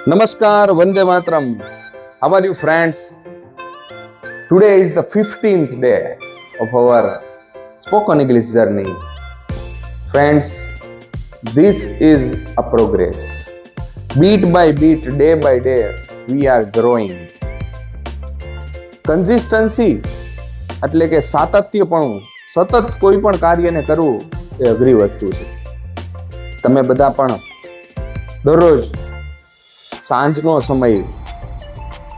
Namaskar, Vande Matram. How are you, friends? Today is the 15th day of our spoken English journey. Friends, this is a progress. Beat by beat, day by day, we are growing. Consistency એટલે કે સાતત્યપણું, સતત કોઈ પણ કાર્યને કરવું એ અઘરી વસ્તુ છે. તમે બધા પણ દરરોજ સાંજનો સમય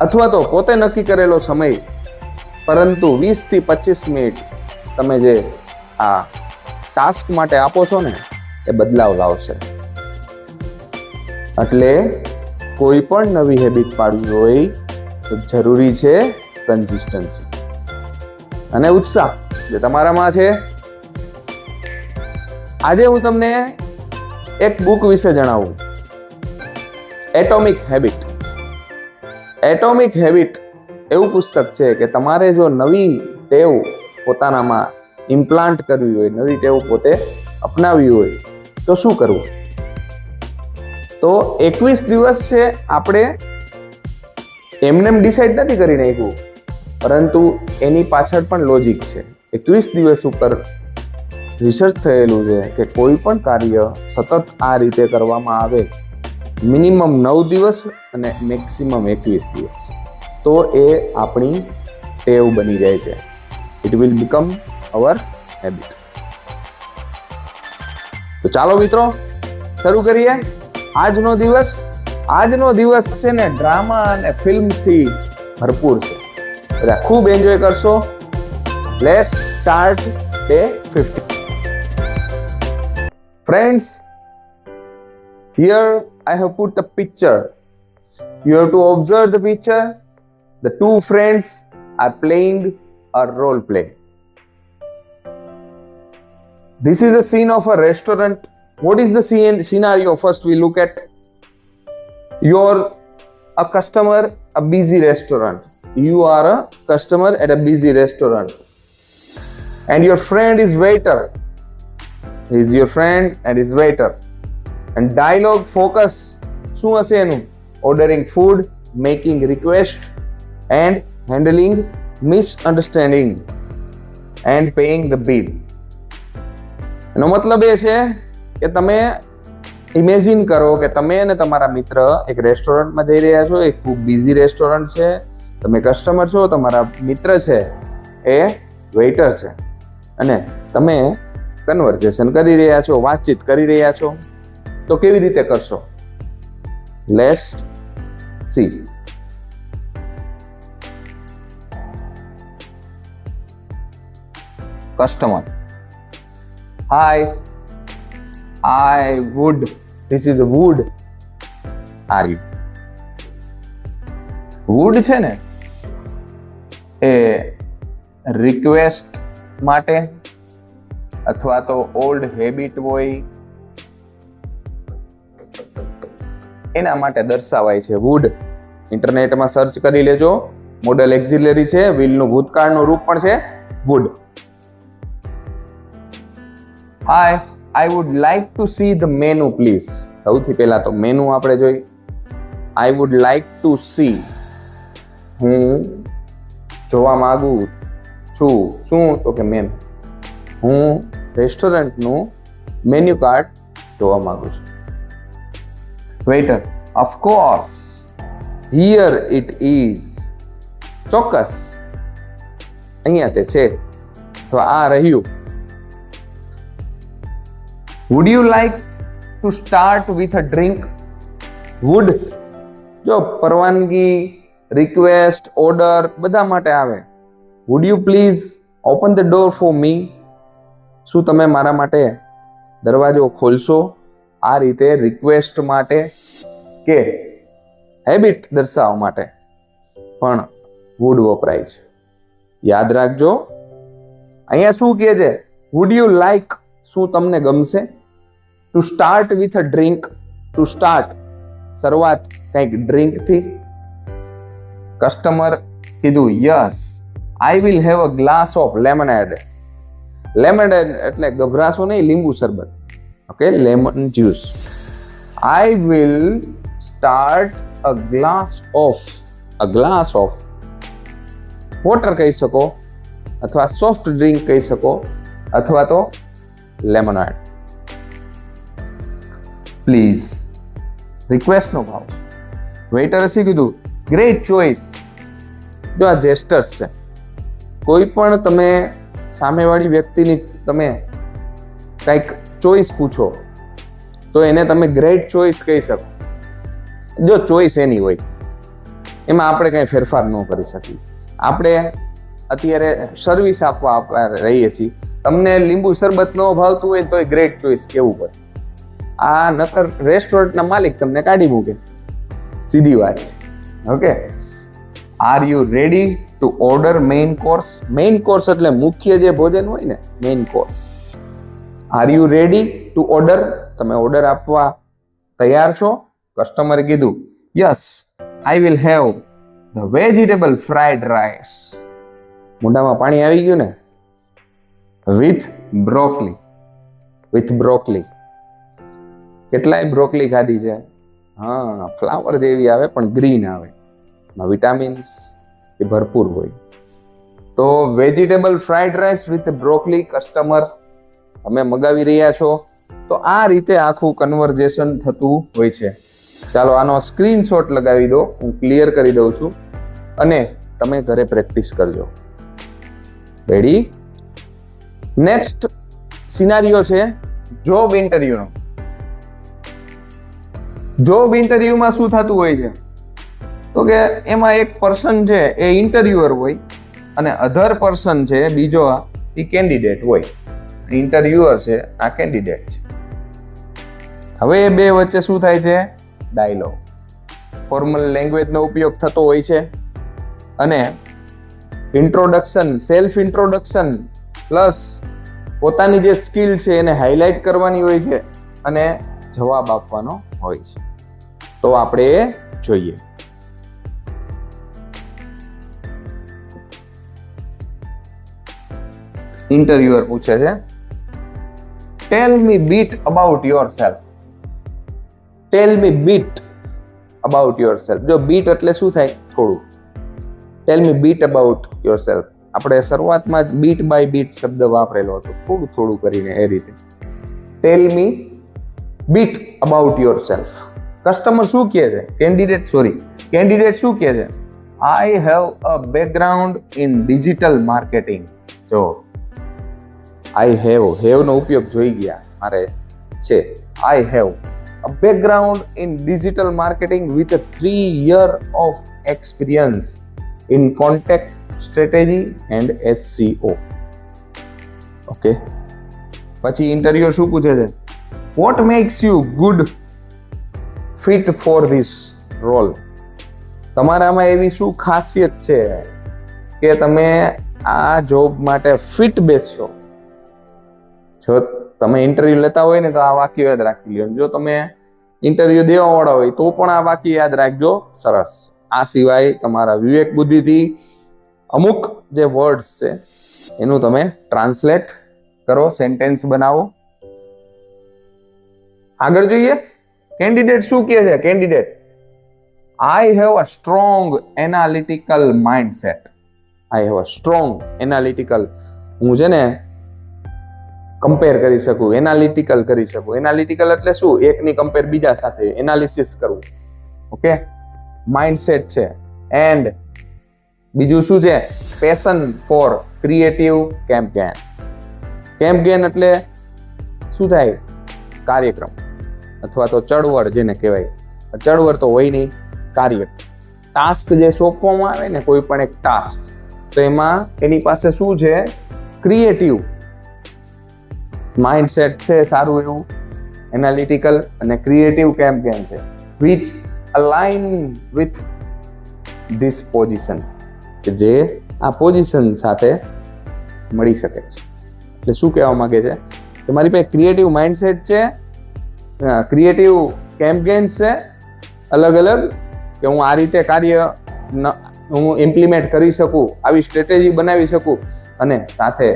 અથવા તો પોતે નક્કી કરેલો સમય, પરંતુ 20 થી 25 મિનિટ તમે જે આ ટાસ્ક માટે આપો છો ને, એ બદલાવ લાવશે. એટલે કોઈ પણ નવી હેબિટ પાડવી હોય તો જરૂરી છે કન્સિસ્ટન્સી અને ઉત્સાહ જે તમારામાં છે. આજે હું તમને એક બુક વિશે જણાવું, એટોમિક હેબિટ. એટોમિક હેબિટ એવું પુસ્તક છે કે તમારે જો નવી ટેવ પોતાનામાં ઇમ્પ્લાન્ટ કરવી હોય, નવી ટેવ પોતે અપનાવવી હોય તો શું કરવું. તો 21 દિવસ છે, આપણે એમને ડિસાઈડ નથી કરી નાખ્યું, પરંતુ એની પાછળ પણ લોજિક છે. 21 દિવસ ઉપર રિસર્ચ થયેલું છે કે કોઈ પણ કાર્ય સતત આ રીતે કરવામાં આવે, મિનિમમ 9 દિવસ અને મેક્સિમમ 21 દિવસ, તો એ આપણી ટેવ બની જાય છે. It will become our habit. તો ચાલો મિત્રો, શરૂ કરીએ. આજનો દિવસ છે ને ડ્રામા અને ફિલ્મથી ભરપૂર છે. બધા ખૂબ એન્જોય કરશો. Let's start day 15. Friends, here I have put a picture. You have to observe the picture. The two friends are playing a role play. This is the scene of a restaurant. What is the scenario? First we look at, you're a customer, a busy restaurant. You are a customer at a busy restaurant. And your friend is waiter. He is your friend and is waiter. And dialogue focus શું હશે એનું? Ordering food, making request and handling misunderstanding and paying the bill. એનો મતલબ એ છે કે તમે imagine કરો કે તમે અને તમારા મિત્ર એક રેસ્ટોરન્ટમાં જઈ રહ્યા છો. એક ખૂબ બિઝી રેસ્ટોરન્ટ છે. તમે કસ્ટમર છો, તમારા મિત્ર છે એ વેઇટર છે, અને તમે કન્વર્ઝેશન કરી રહ્યા છો, વાતચીત કરી રહ્યા છો. તો કેવી રીતે કરશો? Let's see. Customer: Hi, this is a wood. Are you? wood છે ને એ રિક્વેસ્ટ માટે અથવા તો ઓલ્ડ હેબિટ હોય એના માટે દર્શાવાય છે. વુડ ઇન્ટરનેટમાં સર્ચ કરી લેજો. મોડલ એક્ઝિલરી છે, વિલનું ભૂતકાળનું રૂપ પણ છે would. Hi, I would like to see the menu please. સૌથી પહેલા તો મેનુ આપણે જોઈ. I would like to see, હું જોવા માંગુ છું. શું? તો કે મેનુ. હું રેસ્ટોરન્ટનું મેન્યુ કાર્ડ જોવા માંગુ છું. Waiter: of course, here it is. ચોક્કસ, અહીંયા તે છે. તો આ રહ્યું. Would you like to start with a drink? Would જો પરવાનગી, રિક્વેસ્ટ, ઓર્ડર બધા માટે આવે. Would you please open the door for me? શું તમે મારા માટે દરવાજો ખોલશો? આ રીતે રિક્વેસ્ટ માટે કે હેબિટ દર્શાવવા માટે પણ વુડ વપરાય છે. યાદ રાખજો. અહીંયા શું કહે છે? વુડ યુ લાઈક, શું તમને ગમશે? To start with a drink. To start, શરૂઆત કંઈક ડ્રિંકથી. કસ્ટમર કીધું yes, I will have a glass of lemonade. Lemonade એટલે ગભરાશો નહીં, લીંબુ શરબત. Okay, lemon juice. I will start a glass of water કહી શકો, અથવા સોફ્ટ ડ્રિંક કહી શકો, અથવા તો લેમોનેડ. પ્લીઝ, રિક્વેસ્ટ નો ભાવ. વેઇટરે શું કીધું? Great choice. જો આ જેસ્ટર્સ છે. કોઈ પણ તમે સામેવાળી વ્યક્તિની તમે કંઈક ચોઇસ પૂછો તો એને તમે ગ્રેટ ચોઇસ કહી શકો. જો ચોઇસ એની હોય, એમાં આપણે કંઈ ફેરફાર ન કરી શકીએ. આપણે અત્યારે સર્વિસ આપવા રહીએ છીએ. તમને લીંબુ શરબત ન ભાવતું હોય તો એ ગ્રેટ ચોઇસ કેવું પડે. આ નકર રેસ્ટોરન્ટના માલિક તમને કાઢી મૂકે. સીધી વાત છે. Okay, are you ready to order main course? Main course એટલે મુખ્ય જે ભોજન હોય ને, main course. Are you ready to order? તમે ઓર્ડર આપવા તૈયાર છો? કસ્ટમરે કીધું yes, I will have the vegetable fried rice. મોઢામાં પાણી આવી ગયું ને? With broccoli. કેટલાય બ્રોકલી ખાધી છે? હા, ફ્લાવર જેવી આવે પણ ગ્રીન આવે. એમાં વિટામિન્સ એ ભરપૂર હોય. તો vegetable fried rice with broccoli customer તમે મગાવી રહ્યા છો. તો આ રીતે આખું કન્વર્ઝેશન થતું હોય છે. ચાલો આનો સ્ક્રીનશોટ લગાવી દો, હું ક્લિયર કરી દઉં છું અને તમે ઘરે પ્રેક્ટિસ કરજો. રેડી? નેક્સ્ટ સિનારીઓ છે જોબ ઇન્ટરવ્યુનો. જોબ ઇન્ટરવ્યુમાં શું થતું હોય છે તો કે એમાં એક પર્સન છે એ ઇન્ટરવ્યુઅર હોય અને અધર પર્સન છે બીજો એ કેન્ડિડેટ હોય. ઇન્ટરવ્યુઅર છે, આ કેન્ડિડેટ છે. હવે એ બે વચ્ચે શું થાય છે? ડાયલોગ. ફોર્મલ લેંગ્વેજનો ઉપયોગ થતો હોય છે અને ઇન્ટ્રોડક્શન, સેલ્ફ ઇન્ટ્રોડક્શન પ્લસ પોતાની જે સ્કિલ છે એને હાઇલાઇટ કરવાની હોય છે અને જવાબ આપવાનો હોય છે. તો આપણે એ જોઈએ. ઇન્ટરવ્યુઅર પૂછે છે, tell me bit about yourself. Tell me bit about yourself. જો બીટ એટલે શું થાય? થોડું. Tell me bit about yourself. આપણે શરૂઆતમાં જ બીટ બાય બીટ શબ્દ વાપરેલો હતો, થોડું થોડું કરીને એ રીતે. Tell me bit about yourself. Customer શું કહે છે? કેન્ડિડેટ શું કહે છે? I have a background in digital marketing. જો આઈ હેવ નો ઉપયોગ જોઈ ગયા, મારે છે. I have a background in digital marketing with 3 year of experience in content strategy and SEO. Okay, પછી ઇન્ટરવ્યુઅર શું પૂછે છે? What makes you good fit for this role. તમારામાં એવી શું ખાસિયત છે કે તમે આ જોબ માટે ફિટ બેસશો? જો તમે ઇન્ટરવ્યુ લેતા હોય ને તો આ વાક્ય યાદ રાખી લો. જો તમે ઇન્ટરવ્યુ દેવા વાળા હોય તો પણ આ વાક્ય યાદ રાખજો. સરસ. આ સિવાય તમારા વિવેક બુદ્ધિથી અમુક જે વર્ડ્સ છે એનું તમે ટ્રાન્સલેટ કરો, સેન્ટેન્સ બનાવો. આગળ જોઈએ. કેન્ડિડેટ શું કહે છે? Candidate, I have a strong analytical mindset. I have a strong analytical. હું છે ને કમ્પેર કરી શકું, એનાલિટિકલ કરી શકું. એનાલિટિકલ એટલે શું? એકની કમ્પેર બીજા સાથે, એનાલિસિસ કરવું. ઓકે, માઇન્ડસેટ છે. એન્ડ બીજું શું છે? Passion for creative campaign. Campaign એટલે શું થાય? કાર્યક્રમ અથવા તો ચળવળ જેને કહેવાય. ચળવળ તો હોય નહીં, કાર્ય. ટાસ્ક જે સોંપવામાં આવે ને, કોઈ પણ એક ટાસ્ક, તો એમાં એની પાસે શું છે? ક્રિએટિવ માઇન્ડસેટ છે, સારું એવું એનાલિટિકલ અને ક્રિએટિવ કેમ્પેન છે, which align with this position, કે જે આ પોઝિશન સાથે મળી શકે છે. એટલે શું કહેવા માંગે છે કે મારી પાસે ક્રિએટિવ માઇન્ડસેટ છે, ક્રિએટિવ કેમ્પેન્સ છે અલગ અલગ, કે હું આ રીતે કાર્ય હું ઇમ્પ્લિમેન્ટ કરી શકું, આવી સ્ટ્રેટેજી બનાવી શકું, અને સાથે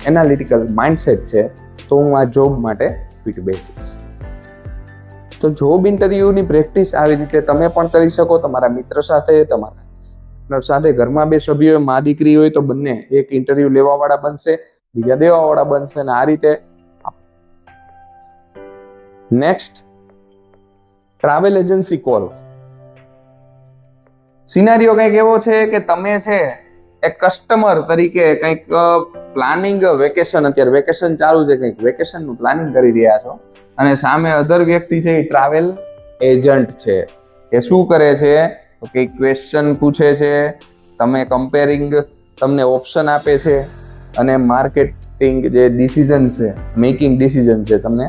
એનાલિટિકલ માઇન્ડસેટ છે, તો હું આ જોબ માટે ફિટ બેસીશ. તો જોબ ઇન્ટરવ્યુની પ્રેક્ટિસ આવી રીતે તમે પણ કરી શકો, તમારા મિત્ર સાથે, તમારા સાથે, ઘરમાં 2 સભ્યો મા દીકરી હોય તો બંને, એક ઇન્ટરવ્યુ લેવા વાળા બનશે, બીજા દેવા વાળા બનશે, અને આ રીતે. Next, travel agency call. સિનારીઓ કંઈક એવો છે કે તમે છે એક કસ્ટમર તરીકે કંઈક પ્લાનિંગ વેકેશન, અત્યારે વેકેશન ચાલુ છે, કંઈક વેકેશનનું પ્લાનિંગ કરી રહ્યા છો, અને સામે અધર વ્યક્તિ છે એ ટ્રાવેલ એજન્ટ છે. એ શું કરે છે તો કે ક્વેશ્ચન પૂછે છે, તમે કમ્પેરિંગ, તમને ઓપ્શન આપે છે, અને માર્કેટિંગ જે ડિસિઝન છે, મેકિંગ ડિસિઝન છે તમને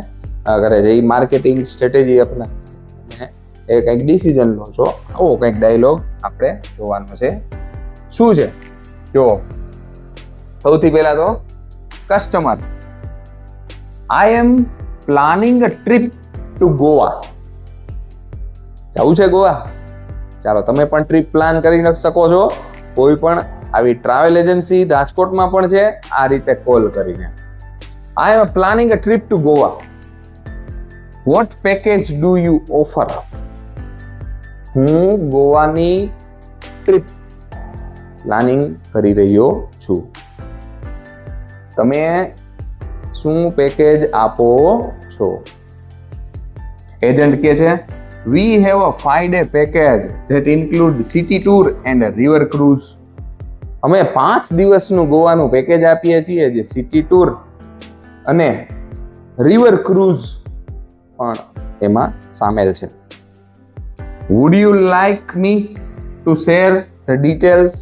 કરે છે. એ માર્કેટિંગ સ્ટ્રેટેજી અપનાવે છે, એ કંઈક ડિસિઝન લો છો. આવો કંઈક ડાયલોગ આપણે જોવાનો છે. શું છે જો, સૌથી પહેલા તો customer, I am planning a trip to Goa. જવું છે ગોવા? ચાલો તમે પણ ટ્રીપ પ્લાન કરી શકો છો. કોઈ પણ આવી ટ્રાવેલ એજન્સી રાજકોટમાં પણ છે, આ રીતે કોલ કરીને. I am planning a trip to Goa. What package do you offer? હું ગોવાની ટ્રીપ પ્લાનિંગ કરી રહ્યો છું. તમે શું પેકેજ આપો છો? એજન્ટ કહે છે, we have a 5-day package that include city tour and river cruise. અમે 5 દિવસનું ગોવાનું પેકેજ આપીએ છીએ, જે સિટી ટૂર અને રિવર ક્રૂઝ પણ એમાં સામેલ છે. Wood you like me to share the details?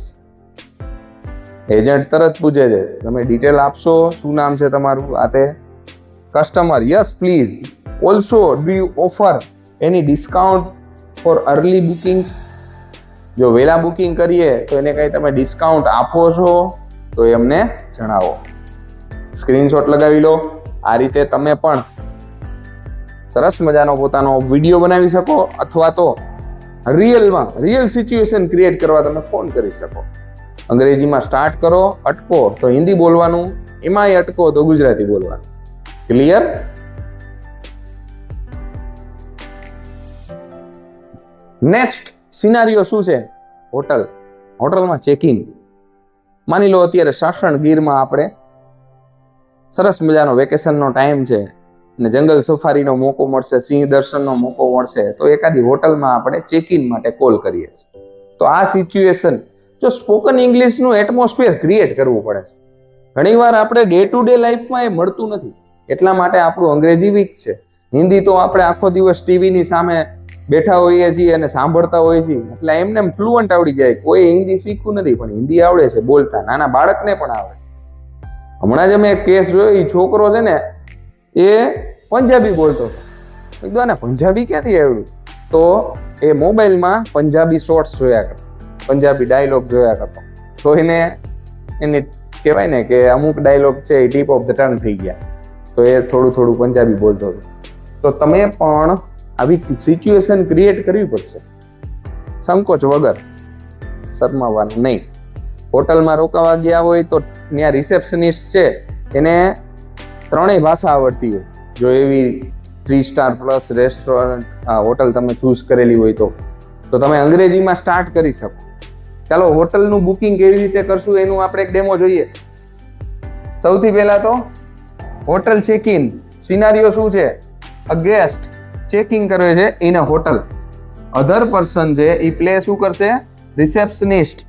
Agent તરત પૂછે છે, તમે ડિટેલ આપશો? શું નામ છે તમારું? આ તે customer, yes please. Also do you offer any discount four early bookings? જો વહેલા બુકિંગ કરીએ તો એને કંઈ તમે ડિસ્કાઉન્ટ આપો છો તો એ અમને જણાવો. સ્ક્રીનશોટ લગાવી લો. આ રીતે તમે પણ સરસ મજાનો પોતાનો વિડીયો બનાવી શકો, અથવા તો રિયલ સિચ્યુએશન ક્રિએટ કરવા તમે ફોન કરી શકો. અંગ્રેજીમાં સ્ટાર્ટ કરો, અટકો તો હિન્દી બોલવાનું, એમાંય અટકો તો ગુજરાતી બોલવાનું. ક્લિયર? નેક્સ્ટ સિનારીઓ શું છે? હોટલ. હોટલમાં ચેક ઇન. માની લો અત્યારે સાસણ ગીરમાં આપણે સરસ મજાનો વેકેશનનો ટાઈમ છે, ને જંગલ સફારીનો મોકો મળશે, સિંહ દર્શનનો મોકો મળશે, તો એકાદી હોટલમાં આપણે ચેક ઇન માટે કોલ કરીએ છીએ. તો આ સિચ્યુએશન, જો સ્પોકન ઇંગ્લિશનું એટમોસ્ફિયર ક્રિએટ કરવું પડે છે. ઘણીવાર આપણે ડે ટુ ડે લાઈફમાં એ મળતું નથી, એટલા માટે આપણું અંગ્રેજી વીક છે. હિન્દી તો આપણે આખો દિવસ ટીવીની સામે બેઠા હોઈએ છીએ અને સાંભળતા હોઈએ છીએ, એટલે એમને ફ્લુઅન્ટ આવડી જાય. કોઈ હિન્દી શીખવું નથી, પણ હિન્દી આવડે છે બોલતા, નાના બાળકને પણ આવડે છે. હમણાં જ અમે એક કેસ જોયો, એ છોકરો છે ને એ પંજાબી બોલતો હતો. કીધું આને પંજાબી ક્યાંથી આવડ્યું? તો એ મોબાઈલમાં પંજાબી શોર્ટ્સ જોયા કરતો, પંજાબી ડાયલોગ જોયા કરતો. તો એને કહેવાય ને કે અમુક ડાયલોગ છે એ ટીપ ઓફ ધ ટંગ થઈ ગયા, તો એ થોડું પંજાબી બોલતો હતો. તો તમે પણ આવી સિચ્યુએશન ક્રિએટ કરવી પડશે, સંકોચ વગર, શરમાવાનું નહીં. હોટલમાં રોકાવા ગયા હોય તો ત્યાં રિસેપ્શનિસ્ટ છે એને 3 ભાષા આવડતી હોય. જો એવી 3 સ્ટાર પ્લસ રેસ્ટોરન્ટ હોટલ તમે ચૂઝ કરેલી હોય તો તમે અંગ્રેજીમાં સ્ટાર્ટ કરી શકો. ચાલો હોટલનું બુકિંગ કેવી રીતે કરશું એનું આપણે એક ડેમો જોઈએ. સૌથી પહેલા તો હોટલ ચેક ઇન. સિનારીઓ શું છે? અ ગેસ્ટ ચેકિંગ કરે છે in a hotel. Other person છે એ પ્લે શું કરશે? રિસેપ્શનિસ્ટ.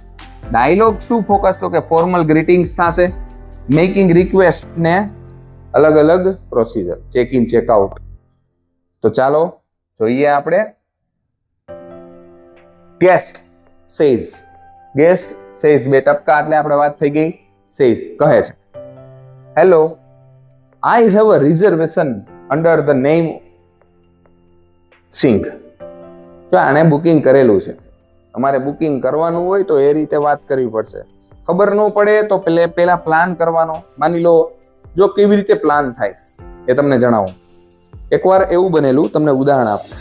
ડાયલોગ શું ફોકસ? તો કે ફોર્મલ ગ્રીટિંગ્સ થશે, મેકિંગ રિક્વેસ્ટ ને અલગ અલગ પ્રોસીજર, ચેક ઇન ચેકઆઉટ. તો ચાલો જોઈએ આપણે. Guest says. ગેસ્ટ સેઝ, 2 ટપકા એટલે આપણે વાત થઈ ગઈ. સેઝ કહે છે, hello, I have a reservation under the name Singh. જો આને બુકિંગ કરેલું છે, તમારે બુકિંગ કરવાનું હોય તો એ રીતે વાત કરવી પડશે. ખબર ન પડે તો પેલા પ્લાન કરવાનો. માની લો જો કેવી રીતે પ્લાન થાય એ તમને જણાવું. એકવાર એવું બનેલું, તમને ઉદાહરણ આપું.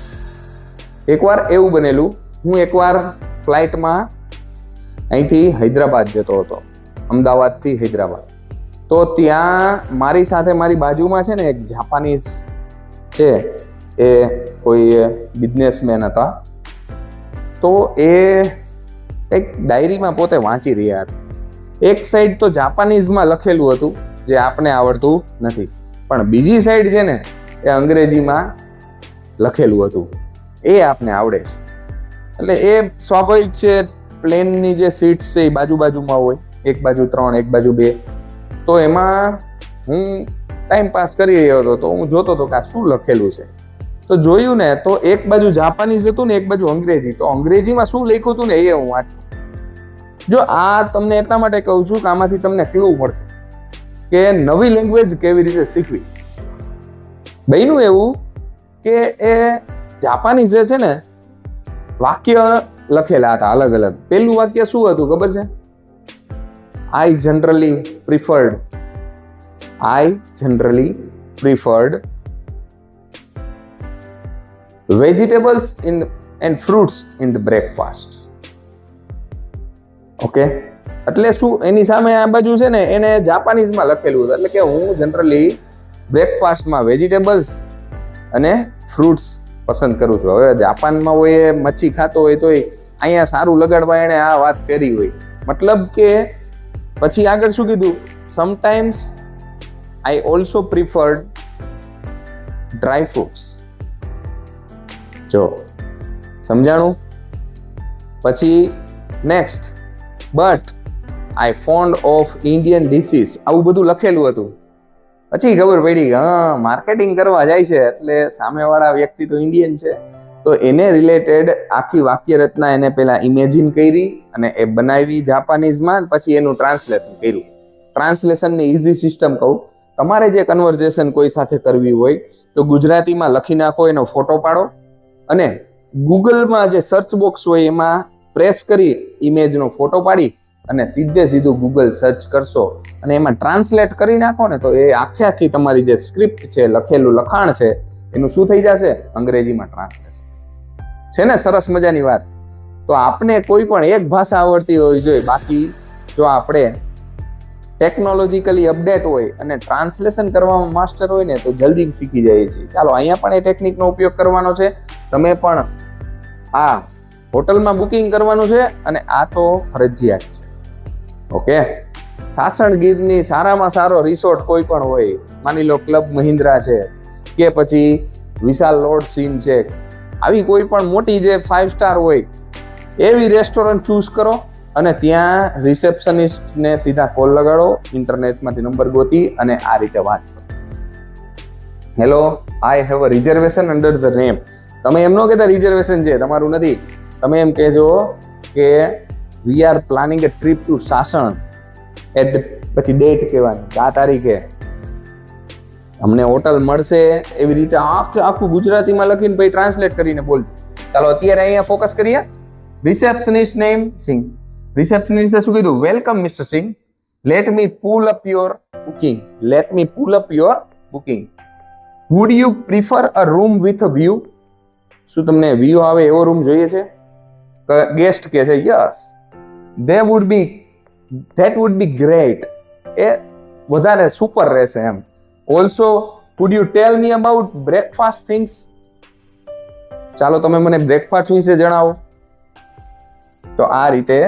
એકવાર એવું બનેલું, હું એકવાર ફ્લાઇટમાં અહીંથી હૈદરાબાદ જતો હતો, અમદાવાદથી હૈદરાબાદ. તો ત્યાં મારી સાથે મારી બાજુમાં છે ને એક જાપાનીઝ છે, એ કોઈ બિઝનેસમેન હતા. તો એ એક ડાયરીમાં પોતે વાંચી રહ્યા હતા. એક સાઈડ તો જાપાનીઝમાં લખેલું હતું જે આપણે આવડતું નથી, પણ બીજી સાઈડ છે ને એ અંગ્રેજીમાં લખેલું હતું, એ આપને આવડે છે. એટલે એ સ્વાભાવિક છે, પ્લેનની જે સીટ્સ છે એ બાજુમાં હોય, એક બાજુ 3 એક બાજુ 2. તો એમાં હું ટાઈમ પાસ કરી રહ્યો હતો, તો હું જોતો હતો કે આ શું લખેલું છે. તો જોયું ને તો એક બાજુ જાપાનીઝ હતું ને એક બાજુ અંગ્રેજી. તો અંગ્રેજીમાં શું લખ્યું હતું ને એ હું વાંચું. જો આ તમને એટલા માટે કહું છું કે આમાંથી તમને ક્લુ મળશે કે નવી લેંગ્વેજ કેવી રીતે શીખવી. બન્યું એવું કે એ જાપાનીઝે છે ને વાક્ય લખેલા હતા અલગ અલગ. પેલું વાક્ય શું હતું ખબર છે? I generally preferred vegetables and fruits in the breakfast. Okay, એટલે શું એની સામે આ બાજુ છે ને એને જાપાનીઝમાં લખેલું હતું, એટલે કે હું જનરલી બ્રેકફાસ્ટમાં વેજીટેબલ્સ અને ફ્રૂટ્સ પસંદ કરું છું. હવે જાપાનમાં હોય એ મચ્છી ખાતો હોય તો અહીંયા સારું લગાડવા એને આ વાત કરી હોય. મતલબ કે પછી આગળ શું કીધું? Sometimes I also preferred dry fruits. જો સમજાણું? પછી next, but I found of Indian dishes. આવું બધું લખેલું હતું. પછી ખબર પડી કે હા, માર્કેટિંગ કરવા જાય છે એટલે સામેવાળા વ્યક્તિ તો ઇન્ડિયન છે, તો એને રિલેટેડ આખી વાક્ય રચના એને પહેલા ઇમેજિન કરી અને એ બનાવી જાપાનીઝમાં, પછી એનું ટ્રાન્સલેશન કર્યું. ટ્રાન્સલેશનની ઇઝી સિસ્ટમ કહું, તમારે જે કન્વર્ઝેશન કોઈ સાથે કરવી હોય તો ગુજરાતીમાં લખી નાખો, એનો ફોટો પાડો અને ગૂગલમાં જે સર્ચ બોક્સ હોય એમાં પ્રેસ કરી ઇમેજનો ફોટો પાડી અને સીધું ગૂગલ સર્ચ કરશો અને એમાં ટ્રાન્સલેટ કરી નાખો ને, તો એ આખી તમારી જે સ્ક્રિપ્ટ છે, લખેલું લખાણ છે, એનું શું થઈ જશે? અંગ્રેજીમાં ટ્રાન્સલેશન. છે ને સરસ મજાની વાત? તો આપણે કોઈ પણ એક ભાષા આવડતી હોવી જોઈએ. બાકી જો આપણે ટેકનોલોજીકલી અપડેટ હોય અને ટ્રાન્સલેશન કરવામાં માસ્ટર હોય ને તો જલ્દી શીખી જઈએ છીએ. ચાલો, અહીંયા પણ એ ટેકનિકનો ઉપયોગ કરવાનો છે. તમે પણ આ હોટલમાં બુકિંગ કરવાનું છે અને આ તો ફરજિયાત છે. ઓકે, સાસણગીરની સારામાં સારો રિસોર્ટ કોઈ પણ હોય, માની લો ક્લબ મહિન્દ્રા છે કે પછી વિશાલ લોડ સીન છે, આવી કોઈ પણ મોટી જે 5 સ્ટાર હોય એવી રેસ્ટોરન્ટ ચૂઝ કરો અને ત્યાં રિસેપ્શનિસ્ટને સીધા કોલ લગાડો, ઇન્ટરનેટમાંથી નંબર ગોતી અને આ રીતે વાત કરો. Hello, I have a reservation under the name. તમે એમ ન કહેતા રિઝર્વેશન છે, તમારું નથી. તમે એમ કહેજો કે we are planning a trip to Sasan at પછી ડેટ કહેવાની, આ તારીખે અમને હોટલ મળશે. એવી રીતે આખું ગુજરાતીમાં લખીને પછી ટ્રાન્સલેટ કરીને બોલજો. ચાલો, અત્યારે અહીંયા ફોકસ કરીએ. રિસેપ્શનિસ્ટ નેમ સિંહ. રિસેપ્શનિસ્ટે શું કીધું? Welcome mister Singh, let me pull up your booking. Would you prefer a room with a view? શું તમને વ્યૂ આવે એવો રૂમ જોઈએ છે? ગેસ્ટ કહે છે yes, that would be great. એ વધારે સુપર રહેશે એમ. Also would you tell me about breakfast things? ચાલો, તમે મને બ્રેકફાસ્ટ વિશે જણાવો. તો આ રીતે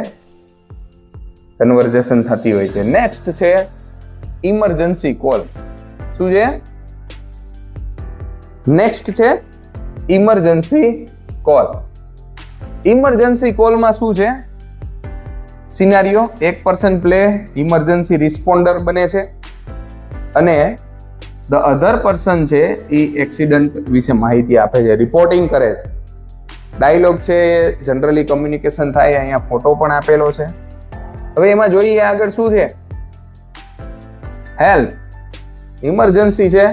કન્વર્ઝેશન થતી હોય છે. નેક્સ્ટ છે ઇમરજન્સી કોલ. શું છે? નેક્સ્ટ છે ઇમરજન્સી કોલ. ઇમરજન્સી કોલમાં શું છે? સિનારિયો, એક પર્સન પ્લે ઇમરજન્સી રિસ્પોન્ડર બને છે અને ધ અધર પર્સન છે એ એક્સિડન્ટ વિશે માહિતી આપે છે, રિપોર્ટિંગ કરે છે. ડાયલોગ છે જનરલી કમ્યુનિકેશન થાય. અહીંયા ફોટો પણ આપેલો છે. હવે એમાં જોઈએ આગળ શું છે? હેલ્પ. ઇમરજન્સી છે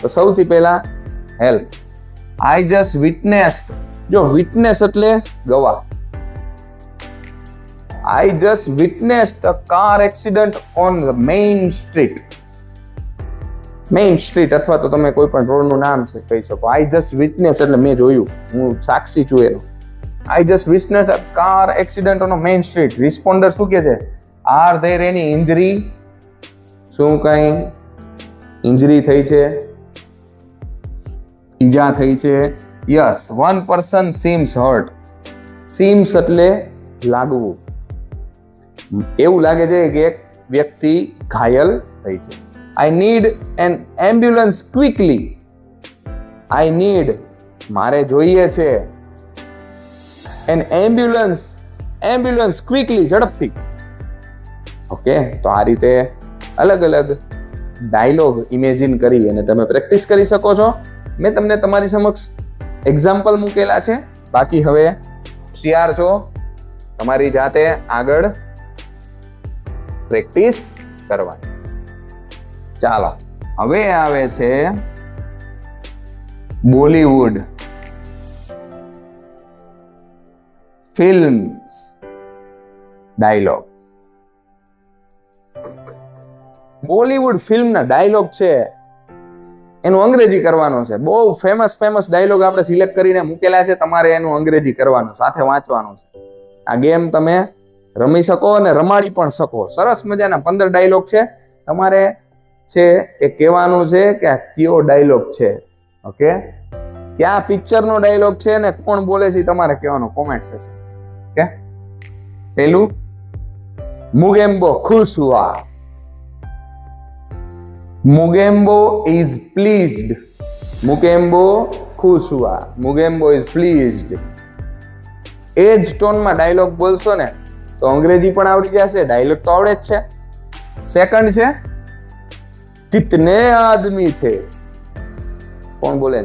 તો સૌથી પહેલા હેલ્પ. I just વિટનેસ્ડ. જો વિટનેસ એટલે ગવાહ. I just witnessed a car accident on the main street. અથવા તો તમે કોઈ પણ રોડનું નામ છે કહી શકો. I just witnessed એટલે મેં જોયું, હું સાક્ષી છું એનો. I just witnessed a car accident on a main street. Responder શું કહે છે? Are there any injury? શું કઈ ઇન્જરી થઈ છે, ઈજા થઈ છે? Yes, one person seems hurt. Seems એટલે લાગવું. એવું લાગે છે કે એક વ્યક્તિ ઘાયલ થઈ છે. I need an ambulance quickly. I need, મારે જોઈએ છે. એન એમ્બ્યુલન્સ ક્વિકલી, ઝડપથી. ઓકે, તો આ રીતે અલગ અલગ ડાયલોગ ઇમેજિન કરી અને તમે પ્રેક્ટિસ કરી શકો છો. મેં તમને તમારી સમક્ષ એક્ઝામ્પલ મૂકેલા છે. બાકી હવે હોશિયાર છો, તમારી જાતે આગળ પ્રેક્ટિસ કરવાની. ચાલો, હવે આવે છે બોલીવુડ ફિલ્મ્સ ડાયલોગ. બોલીવુડ ફિલ્મના ડાયલોગ છે એનું અંગ્રેજી કરવાનો છે. બહુ ફેમસ ડાયલોગ આપણે સિલેક્ટ કરીને મૂકેલા છે. તમારે એનું અંગ્રેજી કરવાનું, સાથે વાંચવાનું છે. આ ગેમ તમે રમી શકો અને રમાડી પણ શકો. સરસ મજાના 15 ડાયલોગ છે. તમારે છે એ કહેવાનું છે કે આ કયો ડાયલોગ છે. ઓકે, ક્યાં પિક્ચરનો ડાયલોગ છે ને કોણ બોલે છે તમારે કહેવાનું કોમેન્ટ સેશન. ઓકે, પહેલું, મુગેમ્બો ખુશ હુઆ. Mugembo is pleased. Mugembo ખુશ હુઆ. Mugembo is pleased. એ જ ટોનમાં ડાયલોગ બોલશો ને તો અંગ્રેજી પણ આવડી જશે, ડાયલોગ તો આવડે જ છે. સેકન્ડ છે, કિતને આદમી થે. કોણ બોલે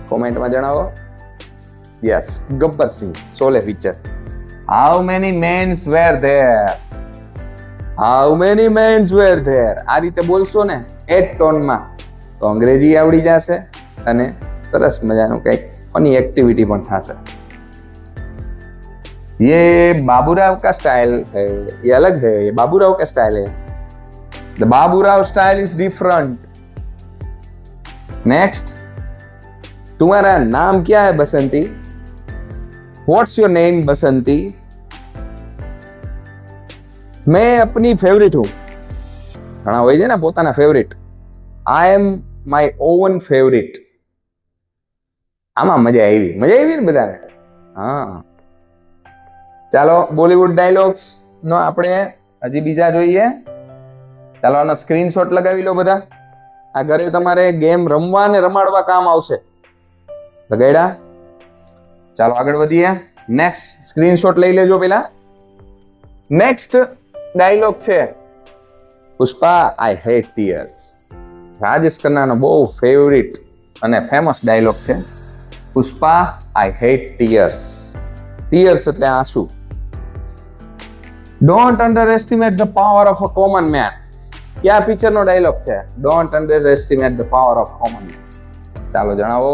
કોમેન્ટમાં જણાવો. Yes, Gabbar Singh, Sholay picture. How many mens were there. How many mens were there. આ રીતે બોલશો ને એ ટોનમાં તો અંગ્રેજી આવડી જશે અને સરસ મજાનું કંઈક ફની એક્ટિવિટી પણ થશે. ये बाबूराव का स्टाइल है, ये अलग है, ये बाबूराव का स्टाइल है. The Baburao style is different. Next, तुम्हारा नाम क्या है बसंती. What's your name बसंती. मैं अपनी फेवरेट हूं. ઘણા હોય છે ને પોતાના favourite. I am my own favorite. આમાં મજા આવી ને બધાને. હા, ચાલો બોલીવુડ ડાયલોગ્સ નો આપણે હજી બીજા જોઈએ. ચાલો આનો સ્ક્રીનશોટ લગાવી લો બધા. આ ઘરે તમારે ગેમ રમવા ને રમાડવા કામ આવશે. લગાડ્યા? ચાલો આગળ વધીએ. નેક્સ્ટ સ્ક્રીનશોટ લઈ લેજો પેલા. નેક્સ્ટ ડાયલોગ છે Pushpa I hate tears. Rajesh ખન્નાનો બહુ ફેવરિટ અને ફેમસ ડાયલોગ છે. Pushpa I hate tears. Tears એટલે આંસુ. Don't underestimate the power of a common man. કયા પિક્ચરનો ડાયલોગ છે? Don't underestimate the power of common man. ચાલો જણાવો.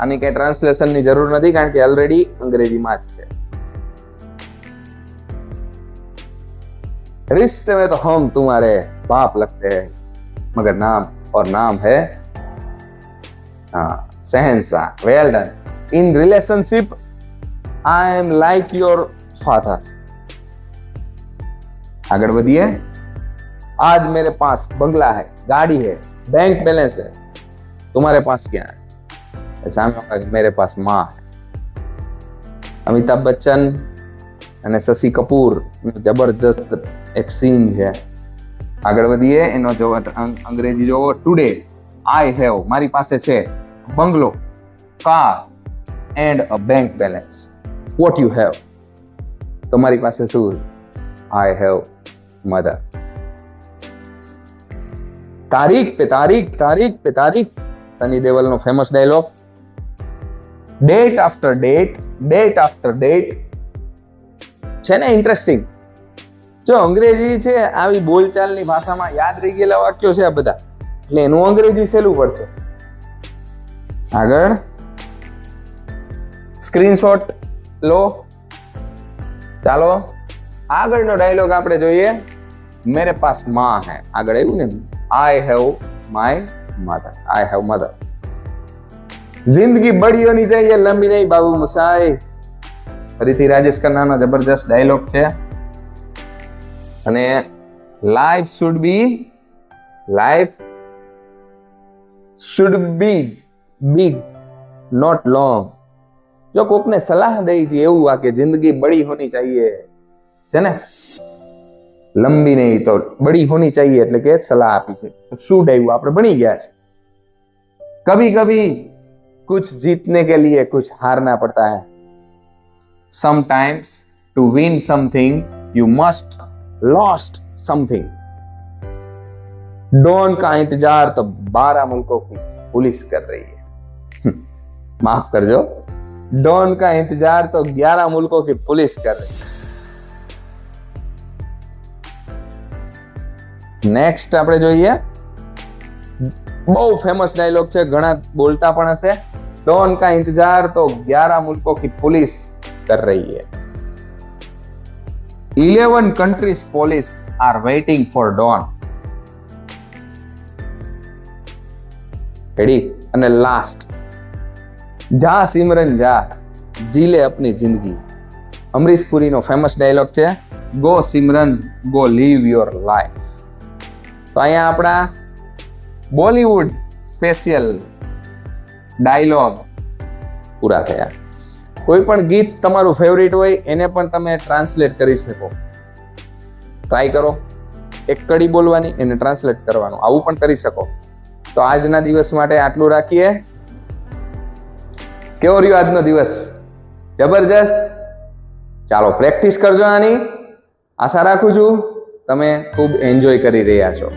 આની કઈ ટ્રાન્સલેશનની જરૂર નથી કારણ કે ઓલરેડી અંગ્રેજીમાં જ છે. रिश्ते में तो हम तुम्हारे बाप लगते हैं मगर नाम और नाम है शहंशाह. Well done. In relationship I am like your father. आगे बढ़िए. आज मेरे पास बंगला है, गाड़ी है, बैंक बैलेंस है, तुम्हारे पास क्या है? सामने होगा कि मेरे पास माँ है. अमिताभ बच्चन અને શશી કપૂર જબરજસ્ત એક સીન છે. આગળ વધીએ. એનો જો અંગ્રેજી જોવો. ટુડે આઈ હેવ, મારી પાસે છે બંગલો, car and a bank balance. What you have, તમારી પાસે શું? I have mother. તારીખ पे तारीख, तारीख पे तारीख. સની દેવલનો famous dialogue. Date after date, date after date. છે ને ઇન્ટરેસ્ટિંગ. જો અંગ્રેજી છે આવી બોલચાલની ભાષામાં યાદ રહી ગયેલા વાક્યો છે આ બધા, એટલે એનું અંગ્રેજી સહેલું પડશે. આગળ સ્ક્રીનશોટ લો. ચાલો આગળનો ડાયલોગ આપણે જોઈએ. મેરે પાસ માં હૈ. આગળ આવ્યું ને, I have my mother. I have mother. જિંદગી બડી હોની ચાહીએ, લંબી નહીં બાબુ મુસાઈ. ફરીથી રાજેશ ખન્નાનો જબરજસ્ત ડાયલોગ છે. અને life should be big, not long. જો કોકને સલાહ દઈ છે એવું આ કે જિંદગી બડી હોની ચાહીએ છે ને, લંબી નહીં તો બડી હોની ચાહીએ, એટલે કે સલાહ આપી છે. શું ડાયું આપણે ભણી ગયા છે. કભી કભી कुछ जीतने के लिए कुछ हारना पड़ता है. Sometimes to win something you must lost something. Don का इंतजार तो 12 मुल्कों की पुलिस कर रही है. माफ करजो, डॉन का इंतजार तो 11 मुल्कों की पुलिस कर रही है. નેક્સ્ટ આપણે જોઈએ, બહુ ફેમસ ડાયલોગ છે, ઘણા બોલતા પણ હશે. डॉन का इंतजार तो 11 मुल्कों की पुलिस कर रही है. 11 countries police are waiting for Dawn. Ready? અને લાસ્ટ, જા સિમરન જા, જી લે अपनी जिंदगी. અમરીશ પુરીનો ફેમસ ડાયલોગ છે, go Simran go live your life. તો અહીંયા આપણા બોલીવુડ સ્પેશિયલ ડાયલોગ પૂરા થયા. કોઈ પણ ગીત તમારું ફેવરિટ હોય એને પણ તમે ટ્રાન્સલેટ કરી શકો. ટ્રાય કરો, એક કડી બોલવાની, એને ટ્રાન્સલેટ કરવાનું, આવું પણ કરી શકો. તો આજના દિવસ માટે આટલું રાખીએ. કેવો રહ્યો આજનો દિવસ? જબરજસ્ત. ચાલો પ્રેક્ટિસ કરજો આની. આશા રાખું છું તમે ખૂબ એન્જોય કરી રહ્યા છો.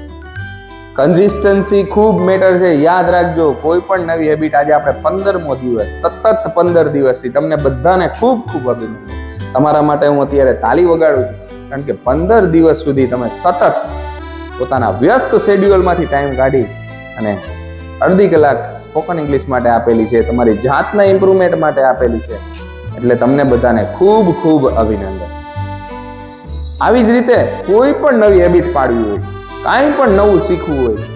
કન્સિસ્ટન્સી ખૂબ મેટર છે. યાદ રાખજો, કોઈ પણ નવી હેબિટ, આજે આપણે 15મો દિવસ, સતત 15 દિવસથી તમને બધાને ખૂબ ખૂબ અભિનંદન. તમારા માટે હું અત્યારે તાલી વગાડું છું, કારણ કે 15 દિવસ સુધી તમે સતત પોતાના વ્યસ્ત શેડ્યુલમાંથી ટાઈમ કાઢી અને અડધી કલાક સ્પોકન ઇંગ્લિશ માટે આપેલી છે, તમારી જાતના ઇમ્પ્રુવમેન્ટ માટે આપેલી છે. એટલે તમને બધાને ખૂબ ખૂબ અભિનંદન. આવી જ રીતે કોઈ પણ નવી હેબિટ પાડવી હોય, કાંઈ પણ નવું શીખવું હોય,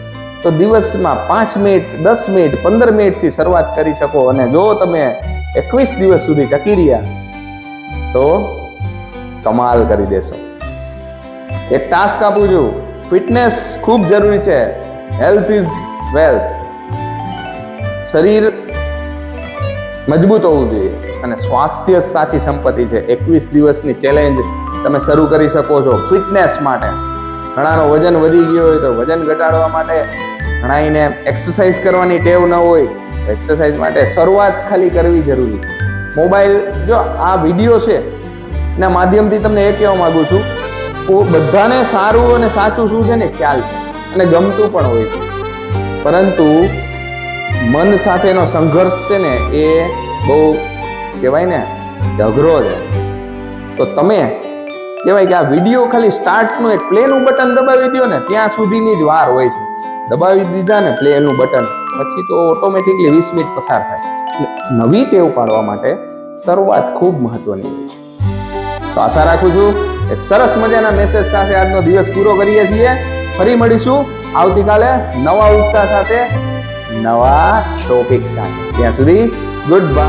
તો દિવસમાં 5 મિનિટ, 10 મિનિટ, 15 મિનિટથી શરૂઆત કરી શકો. અને જો તમે 21 દિવસ સુધી ટકી રહ્યા તો કમાલ કરી દેશો. એક ટાસ્ક આપું છું. ફિટનેસ ખૂબ જરૂરી છે. Health is wealth. શરીર મજબૂત હોવું જોઈએ અને સ્વાસ્થ્ય સાચી સંપત્તિ છે. 21 દિવસની ચેલેન્જ તમે શરૂ કરી શકો છો ફિટનેસ માટે. ઘણાનો વજન વધી ગયો હોય તો વજન ઘટાડવા માટે, ઘણાને એક્સરસાઇઝ કરવાની ટેવ ન હોય, એક્સરસાઇઝ માટે શરૂઆત ખાલી કરવી જરૂરી છે. મોબાઈલ, જો આ વિડીયો છે એના માધ્યમથી તમને એ કહેવા માંગુ છું, બધાને સારું અને સાચું શું છે ને ખ્યાલ છે અને ગમતું પણ હોય છે, પરંતુ મન સાથેનો સંઘર્ષ છે ને એ બહુ કહેવાય ને અઘરો છે. તો તમે કહેવાય કે આ વિડીયો ખાલી સ્ટાર્ટનું એક પ્લેનું બટન દબાવી દો ને, ત્યાં સુધીની જ વાર હોય છે. દબાવી દીધા ને પ્લેનું બટન, પછી તો ઓટોમેટિકલી 20 મિનિટ પસાર થાય. નવી ટેવ પાડવા માટે શરૂઆત ખૂબ મહત્વની હોય છે. તો આશા રાખું છું એક સરસ મજાના મેસેજ સાથે આજનો દિવસ પૂરો કરીએ છીએ. ફરી મળીશું આવતીકાલે નવા ઉત્સાહ સાથે, નવા ટોપિક સાથે. ત્યાં સુધી ગુડ બાય.